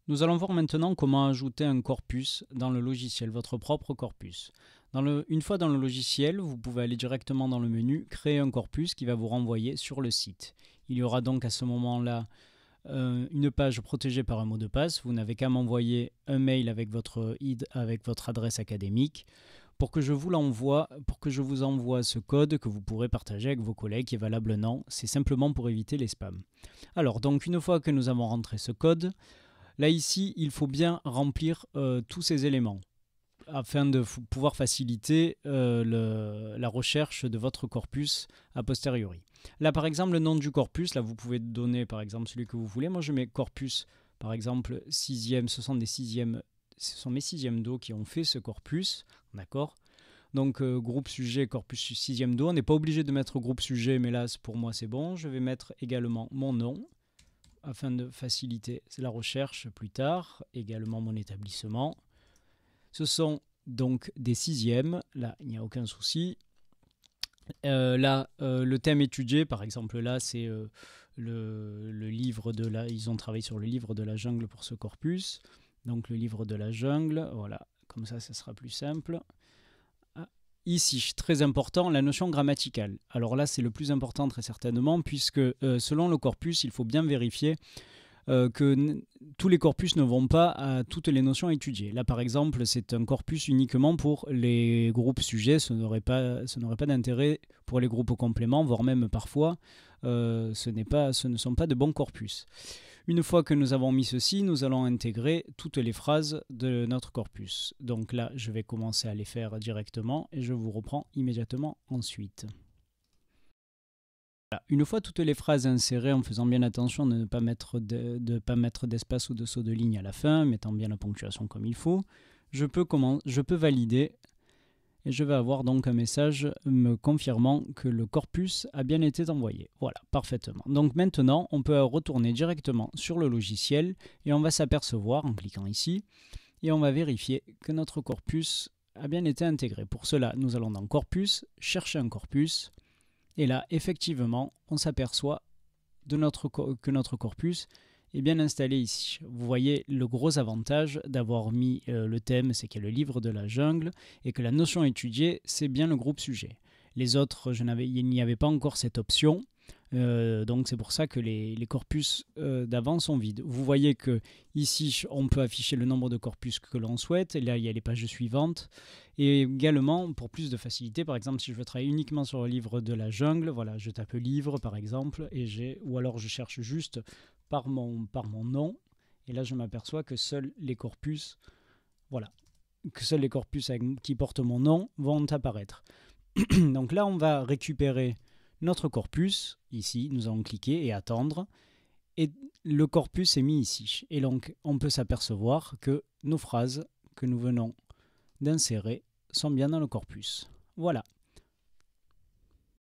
Nous allons voir maintenant comment ajouter un corpus dans le logiciel, votre propre corpus. Une fois dans le logiciel, vous pouvez aller directement dans le menu « Créer un corpus » qui va vous renvoyer sur le site. Il y aura donc à ce moment-là une page protégée par un mot de passe. Vous n'avez qu'à m'envoyer un mail avec votre adresse académique pour que je vous envoie ce code que vous pourrez partager avec vos collègues qui est valable un an. C'est simplement pour éviter les spams. Alors, donc une fois que nous avons rentré ce code, là ici, il faut bien remplir tous ces éléments afin de pouvoir faciliter la recherche de votre corpus a posteriori. Là par exemple, le nom du corpus, là vous pouvez donner par exemple celui que vous voulez. Moi je mets corpus par exemple 6e, ce sont mes 6e Do qui ont fait ce corpus, d'accord. Donc groupe sujet, corpus 6e Do, on n'est pas obligé de mettre groupe sujet, mais là pour moi c'est bon. Je vais mettre également mon nom, afin de faciliter la recherche plus tard, également mon établissement. Ce sont donc des 6e, là il n'y a aucun souci. Le thème étudié, par exemple là c'est le livre de la... Ils ont travaillé sur le livre de la jungle pour ce corpus. Donc le livre de la jungle, voilà, comme ça sera plus simple. Ici, très important, la notion grammaticale. Alors là, c'est le plus important très certainement, puisque selon le corpus, il faut bien vérifier que tous les corpus ne vont pas à toutes les notions étudiées. Là, par exemple, c'est un corpus uniquement pour les groupes sujets. Ce n'aurait pas d'intérêt pour les groupes compléments, voire même parfois, ce ne sont pas de bons corpus. Une fois que nous avons mis ceci, nous allons intégrer toutes les phrases de notre corpus. Donc là, je vais commencer à les faire directement et je vous reprends immédiatement ensuite. Voilà. Une fois toutes les phrases insérées, en faisant bien attention de ne pas mettre d'espace ou de saut de ligne à la fin, mettant bien la ponctuation comme il faut, je peux valider et je vais avoir donc un message me confirmant que le corpus a bien été envoyé. Voilà, parfaitement. Donc maintenant, on peut retourner directement sur le logiciel et on va s'apercevoir en cliquant ici et on va vérifier que notre corpus a bien été intégré. Pour cela, nous allons dans Corpus, chercher un corpus. Et là, effectivement, on s'aperçoit que notre corpus est bien installé ici. Vous voyez le gros avantage d'avoir mis le thème, c'est qu'il y a le livre de la jungle, et que la notion étudiée, c'est bien le groupe sujet. Les autres, il n'y avait pas encore cette option, donc c'est pour ça que les corpus d'avant sont vides. Vous voyez que ici, on peut afficher le nombre de corpus que l'on souhaite, et là, il y a les pages suivantes. Et également, pour plus de facilité, par exemple, si je veux travailler uniquement sur le livre de la jungle, voilà, je tape livre par exemple, ou alors je cherche juste par mon nom, et là je m'aperçois que seuls les corpus, voilà, qui portent mon nom vont apparaître. Donc là, on va récupérer notre corpus, ici, nous allons cliquer et attendre, et le corpus est mis ici. Et donc, on peut s'apercevoir que nos phrases que nous venons d'insérer sont bien dans le corpus. Voilà.